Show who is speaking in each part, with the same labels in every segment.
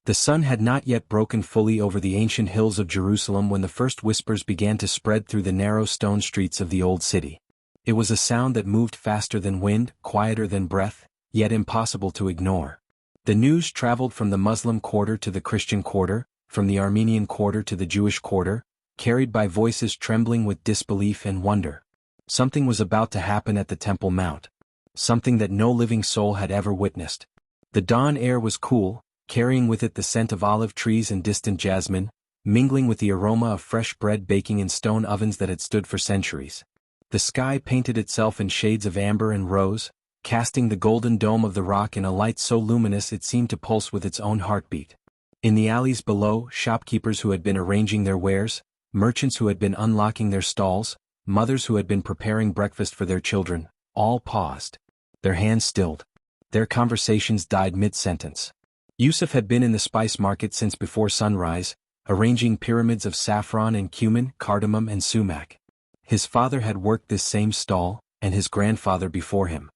Speaker 1: The sun had not yet broken fully over the ancient hills of Jerusalem when the first whispers began to spread through the narrow stone streets of the old city. It was a sound that moved faster than wind, quieter than breath, yet impossible to ignore. The news traveled from the Muslim quarter to the Christian quarter, from the Armenian quarter to the Jewish quarter, carried by voices trembling with disbelief and wonder. Something was about to happen at the Temple Mount. Something that no living soul had ever witnessed. The dawn air was cool, carrying with it the scent of olive trees and distant jasmine, mingling with the aroma of fresh bread baking in stone ovens that had stood for centuries. The sky painted itself in shades of amber and rose, casting the golden dome of the rock in a light so luminous it seemed to pulse with its own heartbeat. In the alleys below, shopkeepers who had been arranging their wares, merchants who had been unlocking their stalls, mothers who had been preparing breakfast for their children, all paused. Their hands stilled. Their conversations died mid-sentence. Yusuf had been in the spice market since before sunrise, arranging pyramids of saffron and cumin, cardamom and sumac. His father had worked this same stall, and his grandfather before him.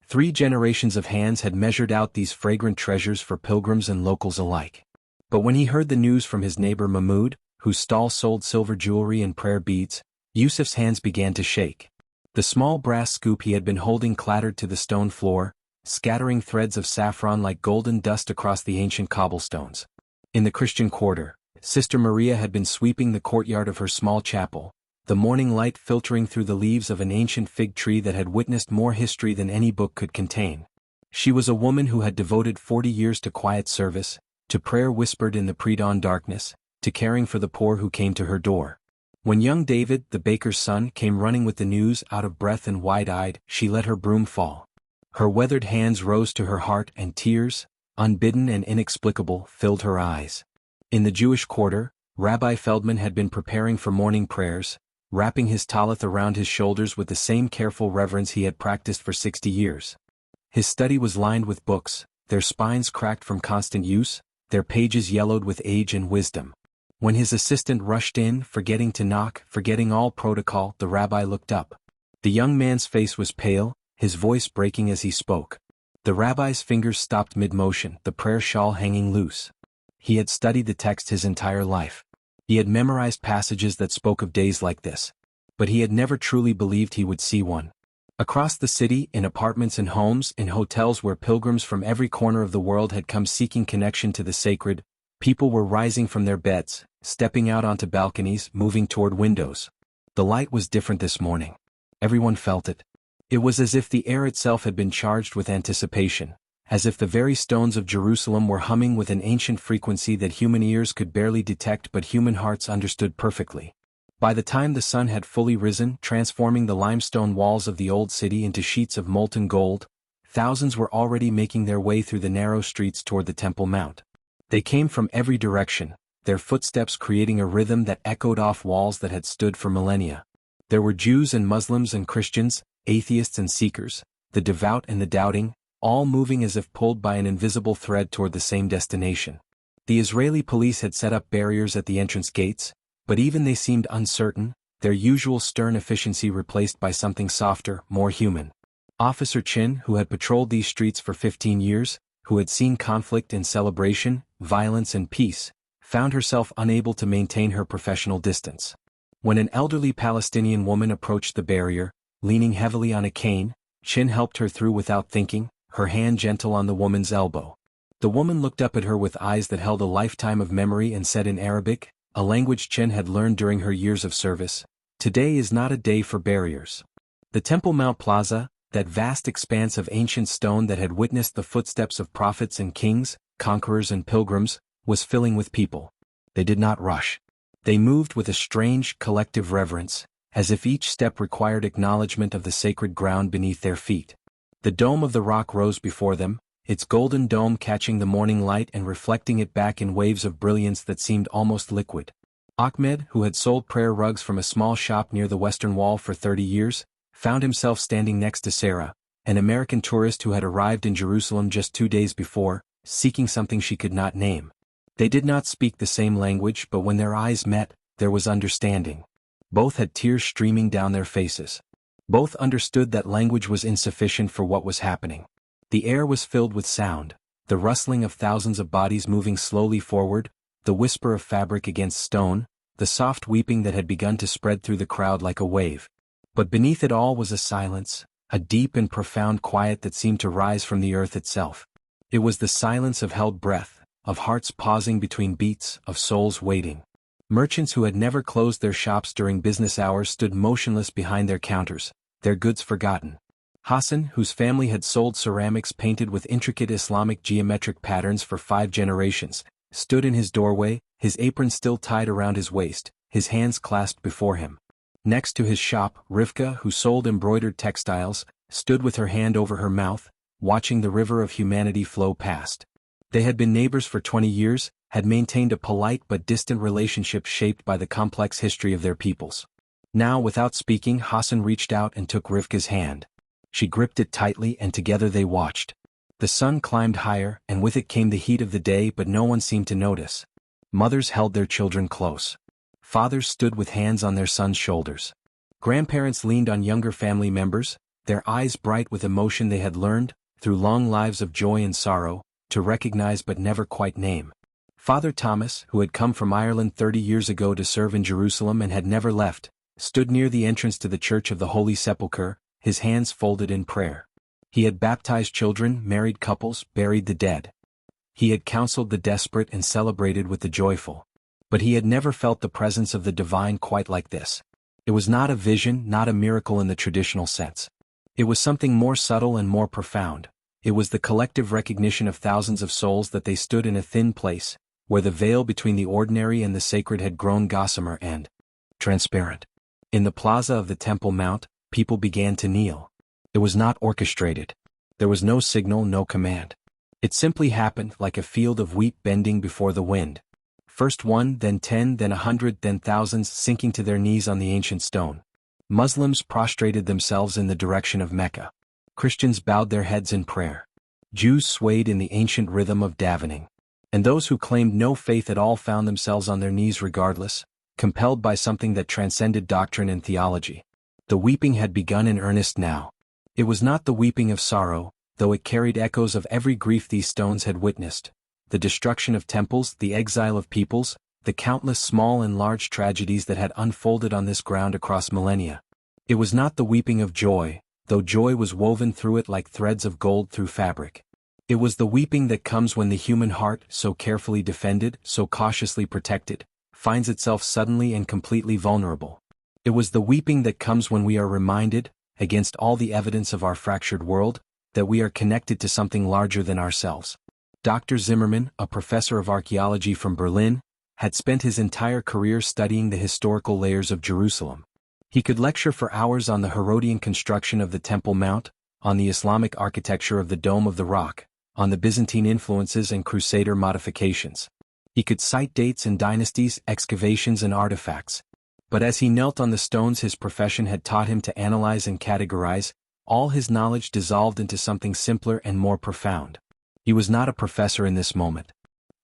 Speaker 1: 3 generations of hands had measured out these fragrant treasures for pilgrims and locals alike. But when he heard the news from his neighbor Mahmoud, whose stall sold silver jewelry and prayer beads, Yusuf's hands began to shake. The small brass scoop he had been holding clattered to the stone floor, scattering threads of saffron like golden dust across the ancient cobblestones. In the Christian quarter, Sister Maria had been sweeping the courtyard of her small chapel, the morning light filtering through the leaves of an ancient fig tree that had witnessed more history than any book could contain. She was a woman who had devoted 40 years to quiet service, to prayer whispered in the pre-dawn darkness, to caring for the poor who came to her door. When young David, the baker's son, came running with the news, out of breath and wide-eyed, she let her broom fall. Her weathered hands rose to her heart and tears, unbidden and inexplicable, filled her eyes. In the Jewish quarter, Rabbi Feldman had been preparing for morning prayers, wrapping his talith around his shoulders with the same careful reverence he had practiced for 60 years. His study was lined with books, their spines cracked from constant use, their pages yellowed with age and wisdom. When his assistant rushed in, forgetting to knock, forgetting all protocol, the rabbi looked up. The young man's face was pale, his voice breaking as he spoke. The rabbi's fingers stopped mid-motion, the prayer shawl hanging loose. He had studied the text his entire life. He had memorized passages that spoke of days like this. But he had never truly believed he would see one. Across the city, in apartments and homes, in hotels where pilgrims from every corner of the world had come seeking connection to the sacred, people were rising from their beds, stepping out onto balconies, moving toward windows. The light was different this morning. Everyone felt it. It was as if the air itself had been charged with anticipation, as if the very stones of Jerusalem were humming with an ancient frequency that human ears could barely detect but human hearts understood perfectly. By the time the sun had fully risen, transforming the limestone walls of the old city into sheets of molten gold, thousands were already making their way through the narrow streets toward the Temple Mount. They came from every direction, their footsteps creating a rhythm that echoed off walls that had stood for millennia. There were Jews and Muslims and Christians, atheists and seekers, the devout and the doubting, all moving as if pulled by an invisible thread toward the same destination. The Israeli police had set up barriers at the entrance gates, but even they seemed uncertain, their usual stern efficiency replaced by something softer, more human. Officer Chin, who had patrolled these streets for 15 years, who had seen conflict and celebration, violence and peace, found herself unable to maintain her professional distance. When an elderly Palestinian woman approached the barrier, leaning heavily on a cane, Chin helped her through without thinking, her hand gentle on the woman's elbow. The woman looked up at her with eyes that held a lifetime of memory and said in Arabic, a language Chin had learned during her years of service, "Today is not a day for barriers." The Temple Mount Plaza, that vast expanse of ancient stone that had witnessed the footsteps of prophets and kings, conquerors and pilgrims, was filling with people. They did not rush. They moved with a strange, collective reverence, as if each step required acknowledgement of the sacred ground beneath their feet. The dome of the rock rose before them, its golden dome catching the morning light and reflecting it back in waves of brilliance that seemed almost liquid. Ahmed, who had sold prayer rugs from a small shop near the Western Wall for 30 years, found himself standing next to Sarah, an American tourist who had arrived in Jerusalem just 2 days before, seeking something she could not name. They did not speak the same language, but when their eyes met, there was understanding. Both had tears streaming down their faces. Both understood that language was insufficient for what was happening. The air was filled with sound, The rustling of thousands of bodies moving slowly forward, the whisper of fabric against stone, the soft weeping that had begun to spread through the crowd like a wave. But beneath it all was a silence, a deep and profound quiet that seemed to rise from the earth itself. It was the silence of held breath, of hearts pausing between beats, of souls waiting. Merchants who had never closed their shops during business hours stood motionless behind their counters, their goods forgotten. Hassan, whose family had sold ceramics painted with intricate Islamic geometric patterns for 5 generations, stood in his doorway, his apron still tied around his waist, his hands clasped before him. Next to his shop, Rivka, who sold embroidered textiles, stood with her hand over her mouth, watching the river of humanity flow past. They had been neighbors for 20 years, had maintained a polite but distant relationship shaped by the complex history of their peoples. Now, without speaking, Hassan reached out and took Rivka's hand. She gripped it tightly and together they watched. The sun climbed higher, and with it came the heat of the day, but no one seemed to notice. Mothers held their children close. Fathers stood with hands on their sons' shoulders. Grandparents leaned on younger family members, their eyes bright with emotion they had learned, through long lives of joy and sorrow, to recognize but never quite name. Father Thomas, who had come from Ireland 30 years ago to serve in Jerusalem and had never left, stood near the entrance to the Church of the Holy Sepulchre, his hands folded in prayer. He had baptized children, married couples, buried the dead. He had counseled the desperate and celebrated with the joyful. But he had never felt the presence of the divine quite like this. It was not a vision, not a miracle in the traditional sense. It was something more subtle and more profound. It was the collective recognition of thousands of souls that they stood in a thin place, where the veil between the ordinary and the sacred had grown gossamer and transparent. In the plaza of the Temple Mount, people began to kneel. It was not orchestrated. There was no signal, no command. It simply happened like a field of wheat bending before the wind. First 1, then 10, then 100, then thousands sinking to their knees on the ancient stone. Muslims prostrated themselves in the direction of Mecca. Christians bowed their heads in prayer. Jews swayed in the ancient rhythm of davening. And those who claimed no faith at all found themselves on their knees regardless, compelled by something that transcended doctrine and theology. The weeping had begun in earnest now. It was not the weeping of sorrow, though it carried echoes of every grief these stones had witnessed. The destruction of temples, the exile of peoples, the countless small and large tragedies that had unfolded on this ground across millennia. It was not the weeping of joy, though joy was woven through it like threads of gold through fabric. It was the weeping that comes when the human heart, so carefully defended, so cautiously protected, finds itself suddenly and completely vulnerable. It was the weeping that comes when we are reminded, against all the evidence of our fractured world, that we are connected to something larger than ourselves. Dr. Zimmerman, a professor of archaeology from Berlin, had spent his entire career studying the historical layers of Jerusalem. He could lecture for hours on the Herodian construction of the Temple Mount, on the Islamic architecture of the Dome of the Rock, on the Byzantine influences and Crusader modifications. He could cite dates and dynasties, excavations and artifacts. But as he knelt on the stones his profession had taught him to analyze and categorize, all his knowledge dissolved into something simpler and more profound. He was not a professor in this moment.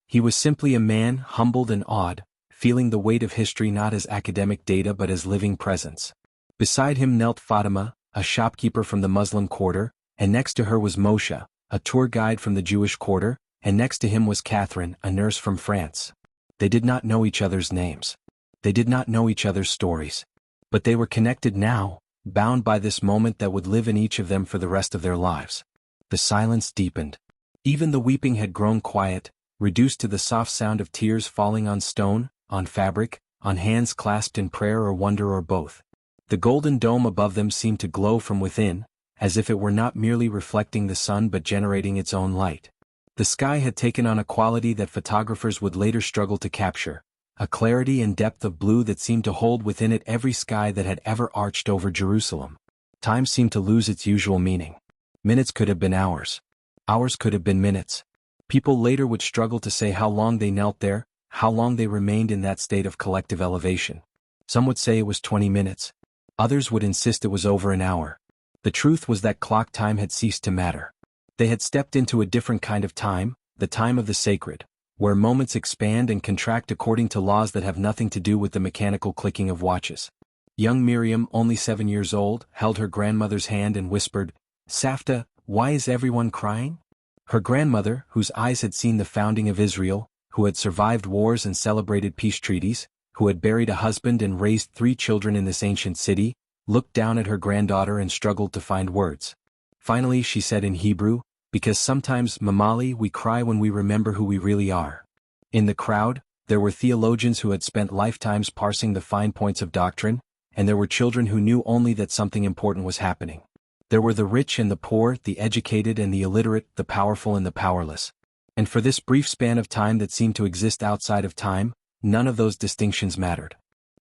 Speaker 1: He was simply a man, humbled and awed, feeling the weight of history not as academic data but as living presence. Beside him knelt Fatima, a shopkeeper from the Muslim quarter, and next to her was Moshe, a tour guide from the Jewish quarter, and next to him was Catherine, a nurse from France. They did not know each other's names. They did not know each other's stories. But they were connected now, bound by this moment that would live in each of them for the rest of their lives. The silence deepened. Even the weeping had grown quiet, reduced to the soft sound of tears falling on stone, on fabric, on hands clasped in prayer or wonder or both. The golden dome above them seemed to glow from within, as if it were not merely reflecting the sun but generating its own light. The sky had taken on a quality that photographers would later struggle to capture, a clarity and depth of blue that seemed to hold within it every sky that had ever arched over Jerusalem. Time seemed to lose its usual meaning. Minutes could have been hours. Hours could have been minutes. People later would struggle to say how long they knelt there, how long they remained in that state of collective elevation. Some would say it was 20 minutes. Others would insist it was over an hour. The truth was that clock time had ceased to matter. They had stepped into a different kind of time, the time of the sacred, where moments expand and contract according to laws that have nothing to do with the mechanical clicking of watches. Young Miriam, only 7 years old, held her grandmother's hand and whispered, "Safta, why is everyone crying?" Her grandmother, whose eyes had seen the founding of Israel, who had survived wars and celebrated peace treaties, who had buried a husband and raised 3 children in this ancient city, looked down at her granddaughter and struggled to find words. Finally she said in Hebrew, "Because sometimes, Mamali, we cry when we remember who we really are." In the crowd, there were theologians who had spent lifetimes parsing the fine points of doctrine, and there were children who knew only that something important was happening. There were the rich and the poor, the educated and the illiterate, the powerful and the powerless. And for this brief span of time that seemed to exist outside of time, none of those distinctions mattered.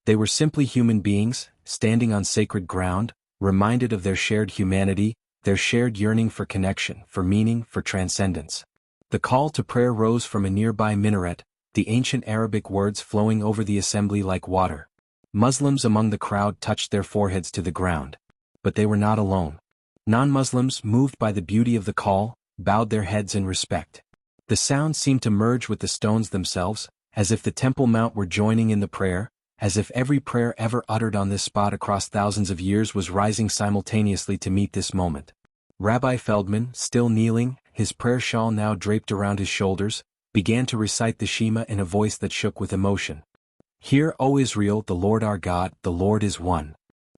Speaker 1: They were simply human beings, standing on sacred ground, reminded of their shared humanity, their shared yearning for connection, for meaning, for transcendence. The call to prayer rose from a nearby minaret, the ancient Arabic words flowing over the assembly like water. Muslims among the crowd touched their foreheads to the ground. But they were not alone. Non-Muslims, moved by the beauty of the call, bowed their heads in respect. The sound seemed to merge with the stones themselves, as if the Temple Mount were joining in the prayer, as if every prayer ever uttered on this spot across thousands of years was rising simultaneously to meet this moment. Rabbi Feldman, still kneeling, his prayer shawl now draped around his shoulders, began to recite the Shema in a voice that shook with emotion. "Hear, O Israel, the Lord our God, the Lord is one."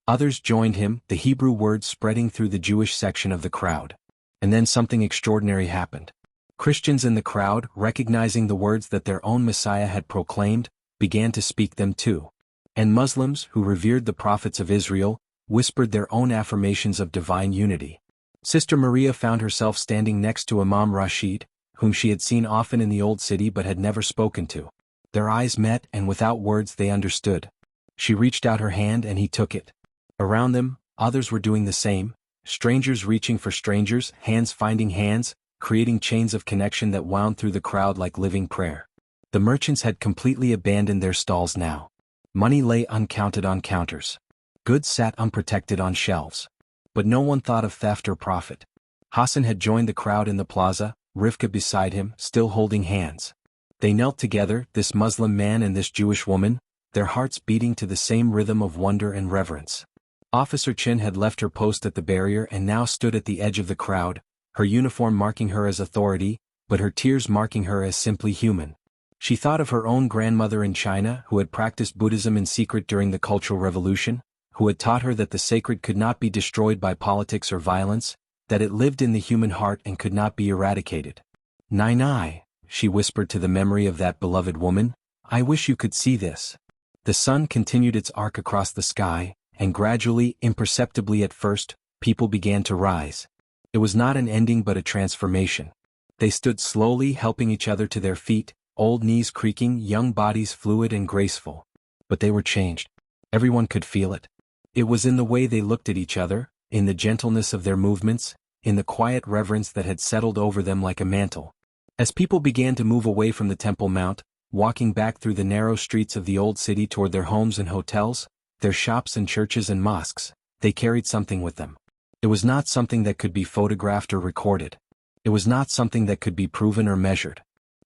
Speaker 1: Others joined him, the Hebrew words spreading through the Jewish section of the crowd. And then something extraordinary happened. Christians in the crowd, recognizing the words that their own Messiah had proclaimed, began to speak them too. And Muslims, who revered the prophets of Israel, whispered their own affirmations of divine unity. Sister Maria found herself standing next to Imam Rashid, whom she had seen often in the old city but had never spoken to. Their eyes met and without words they understood. She reached out her hand and he took it. Around them, others were doing the same, strangers reaching for strangers, hands finding hands, creating chains of connection that wound through the crowd like living prayer. The merchants had completely abandoned their stalls now. Money lay uncounted on counters. Goods sat unprotected on shelves. But no one thought of theft or profit. Hassan had joined the crowd in the plaza, Rivka beside him, still holding hands. They knelt together, this Muslim man and this Jewish woman, their hearts beating to the same rhythm of wonder and reverence. Officer Chin had left her post at the barrier and now stood at the edge of the crowd, her uniform marking her as authority, but her tears marking her as simply human. She thought of her own grandmother in China who had practiced Buddhism in secret during the Cultural Revolution, who had taught her that the sacred could not be destroyed by politics or violence, that it lived in the human heart and could not be eradicated. "Nai," she whispered to the memory of that beloved woman, "I wish you could see this." The sun continued its arc across the sky, and gradually, imperceptibly at first, people began to rise. It was not an ending but a transformation. They stood slowly helping each other to their feet, old knees creaking, young bodies fluid and graceful. But they were changed. Everyone could feel it. It was in the way they looked at each other, in the gentleness of their movements, in the quiet reverence that had settled over them like a mantle. As people began to move away from the Temple Mount, walking back through the narrow streets of the old city toward their homes and hotels, their shops and churches and mosques, they carried something with them. It was not something that could be photographed or recorded. It was not something that could be proven or measured.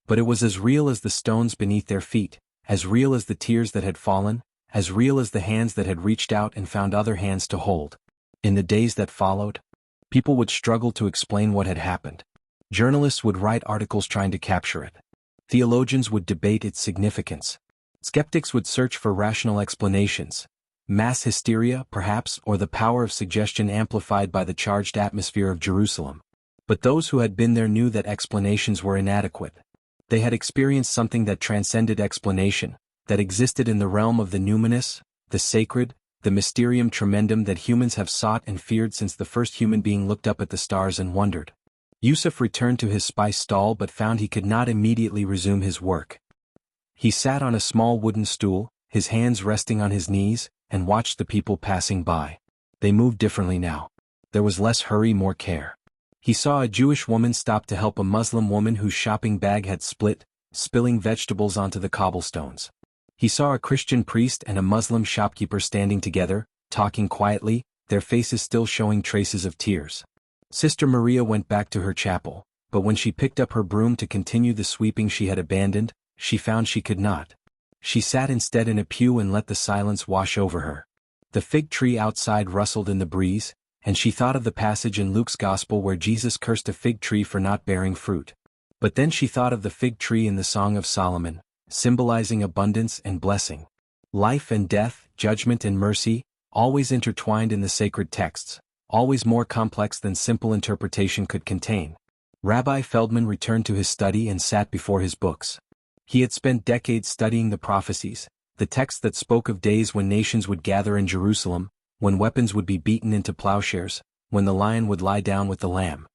Speaker 1: But it was as real as the stones beneath their feet, as real as the tears that had fallen, as real as the hands that had reached out and found other hands to hold. In the days that followed, people would struggle to explain what had happened. Journalists would write articles trying to capture it. Theologians would debate its significance. Skeptics would search for rational explanations. Mass hysteria, perhaps, or the power of suggestion amplified by the charged atmosphere of Jerusalem. But those who had been there knew that explanations were inadequate. They had experienced something that transcended explanation, that existed in the realm of the numinous, the sacred, the mysterium tremendum that humans have sought and feared since the first human being looked up at the stars and wondered. Yusuf returned to his spice stall but found he could not immediately resume his work. He sat on a small wooden stool, his hands resting on his knees, and watched the people passing by. They moved differently now. There was less hurry, more care. He saw a Jewish woman stop to help a Muslim woman whose shopping bag had split, spilling vegetables onto the cobblestones. He saw a Christian priest and a Muslim shopkeeper standing together, talking quietly, their faces still showing traces of tears. Sister Maria went back to her chapel, but when she picked up her broom to continue the sweeping she had abandoned, she found she could not. She sat instead in a pew and let the silence wash over her. The fig tree outside rustled in the breeze, and she thought of the passage in Luke's Gospel where Jesus cursed a fig tree for not bearing fruit. But then she thought of the fig tree in the Song of Solomon, symbolizing abundance and blessing. Life and death, judgment and mercy, always intertwined in the sacred texts, always more complex than simple interpretation could contain. Rabbi Feldman returned to his study and sat before his books. He had spent decades studying the prophecies, the texts that spoke of days when nations would gather in Jerusalem, when weapons would be beaten into plowshares, when the lion would lie down with the lamb.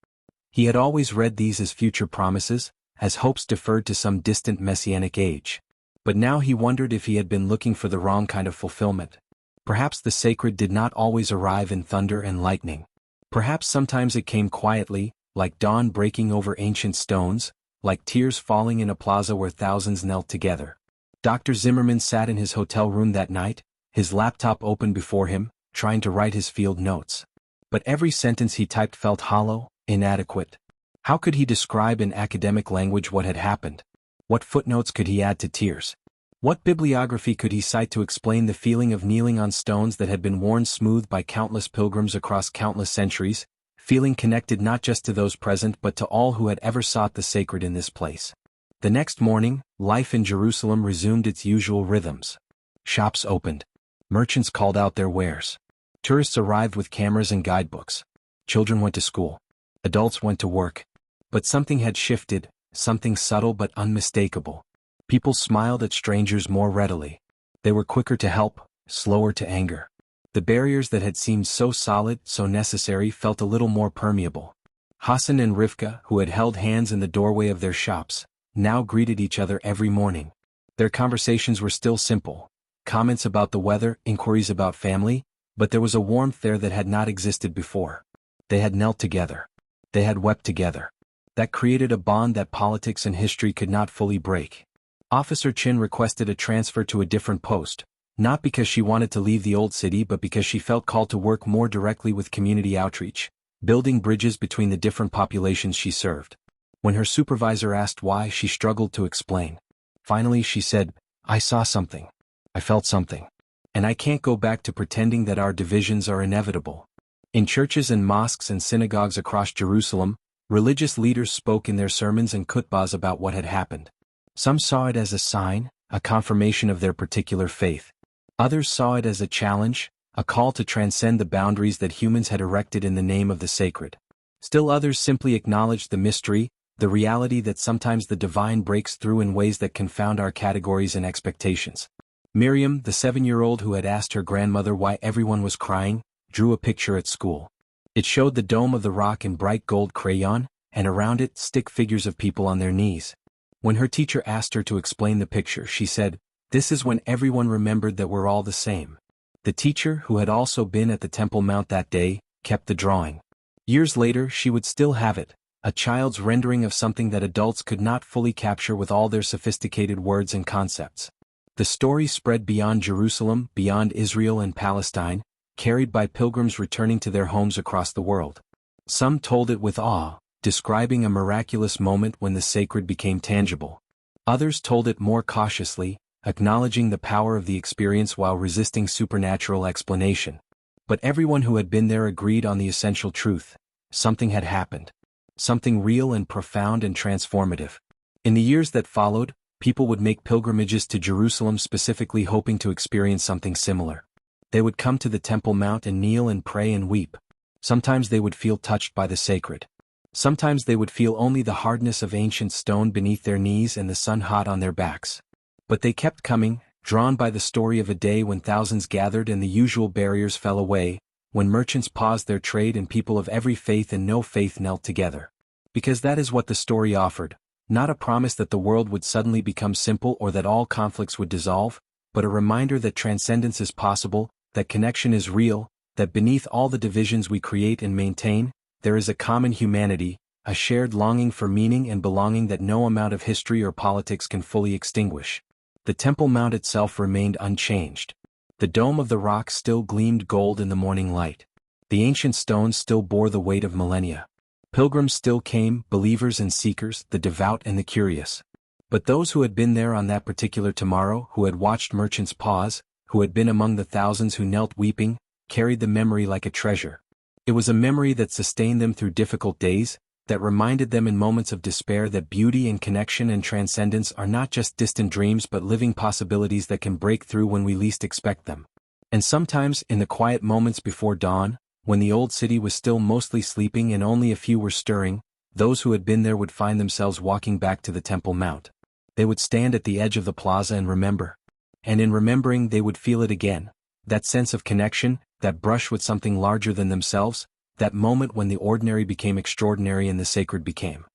Speaker 1: He had always read these as future promises, as hopes deferred to some distant messianic age. But now he wondered if he had been looking for the wrong kind of fulfillment. Perhaps the sacred did not always arrive in thunder and lightning. Perhaps sometimes it came quietly, like dawn breaking over ancient stones, like tears falling in a plaza where thousands knelt together. Dr. Zimmerman sat in his hotel room that night, his laptop open before him, trying to write his field notes. But every sentence he typed felt hollow, inadequate. How could he describe in academic language what had happened? What footnotes could he add to tears? What bibliography could he cite to explain the feeling of kneeling on stones that had been worn smooth by countless pilgrims across countless centuries, feeling connected not just to those present but to all who had ever sought the sacred in this place? The next morning, life in Jerusalem resumed its usual rhythms. Shops opened. Merchants called out their wares. Tourists arrived with cameras and guidebooks. Children went to school. Adults went to work. But something had shifted, something subtle but unmistakable. People smiled at strangers more readily. They were quicker to help, slower to anger. The barriers that had seemed so solid, so necessary, felt a little more permeable. Hassan and Rivka, who had held hands in the doorway of their shops, now greeted each other every morning. Their conversations were still simple. Comments about the weather, inquiries about family, but there was a warmth there that had not existed before. They had knelt together. They had wept together. That created a bond that politics and history could not fully break. Officer Chin requested a transfer to a different post, not because she wanted to leave the old city but because she felt called to work more directly with community outreach, building bridges between the different populations she served. When her supervisor asked why, she struggled to explain. Finally she said, "I saw something. I felt something. And I can't go back to pretending that our divisions are inevitable." In churches and mosques and synagogues across Jerusalem, religious leaders spoke in their sermons and khutbahs about what had happened. Some saw it as a sign, a confirmation of their particular faith. Others saw it as a challenge, a call to transcend the boundaries that humans had erected in the name of the sacred. Still others simply acknowledged the mystery, the reality that sometimes the divine breaks through in ways that confound our categories and expectations. Miriam, the 7-year-old who had asked her grandmother why everyone was crying, drew a picture at school. It showed the dome of the rock in bright gold crayon, and around it stick figures of people on their knees. When her teacher asked her to explain the picture, she said, "This is when everyone remembered that we're all the same." The teacher, who had also been at the Temple Mount that day, kept the drawing. Years later she would still have it, a child's rendering of something that adults could not fully capture with all their sophisticated words and concepts. The story spread beyond Jerusalem, beyond Israel and Palestine, carried by pilgrims returning to their homes across the world. Some told it with awe, describing a miraculous moment when the sacred became tangible. Others told it more cautiously, acknowledging the power of the experience while resisting supernatural explanation. But everyone who had been there agreed on the essential truth: something had happened. Something real and profound and transformative. In the years that followed, people would make pilgrimages to Jerusalem specifically hoping to experience something similar. They would come to the Temple Mount and kneel and pray and weep. Sometimes they would feel touched by the sacred. Sometimes they would feel only the hardness of ancient stone beneath their knees and the sun hot on their backs. But they kept coming, drawn by the story of a day when thousands gathered and the usual barriers fell away, when merchants paused their trade and people of every faith and no faith knelt together. Because that is what the story offered, not a promise that the world would suddenly become simple or that all conflicts would dissolve, but a reminder that transcendence is possible, that connection is real, that beneath all the divisions we create and maintain, there is a common humanity, a shared longing for meaning and belonging that no amount of history or politics can fully extinguish. The Temple Mount itself remained unchanged. The dome of the rock still gleamed gold in the morning light. The ancient stones still bore the weight of millennia. Pilgrims still came, believers and seekers, the devout and the curious. But those who had been there on that particular tomorrow, who had watched merchants pause, who had been among the thousands who knelt weeping, carried the memory like a treasure. It was a memory that sustained them through difficult days, that reminded them in moments of despair that beauty and connection and transcendence are not just distant dreams but living possibilities that can break through when we least expect them. And sometimes, in the quiet moments before dawn, when the old city was still mostly sleeping and only a few were stirring, those who had been there would find themselves walking back to the Temple Mount. They would stand at the edge of the plaza and remember. And in remembering they would feel it again, that sense of connection, that brush with something larger than themselves, that moment when the ordinary became extraordinary and the sacred became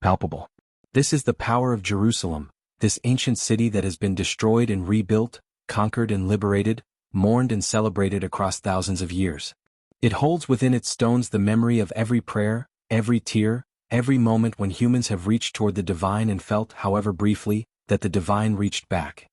Speaker 1: palpable. This is the power of Jerusalem, this ancient city that has been destroyed and rebuilt, conquered and liberated, mourned and celebrated across thousands of years. It holds within its stones the memory of every prayer, every tear, every moment when humans have reached toward the divine and felt, however briefly, that the divine reached back.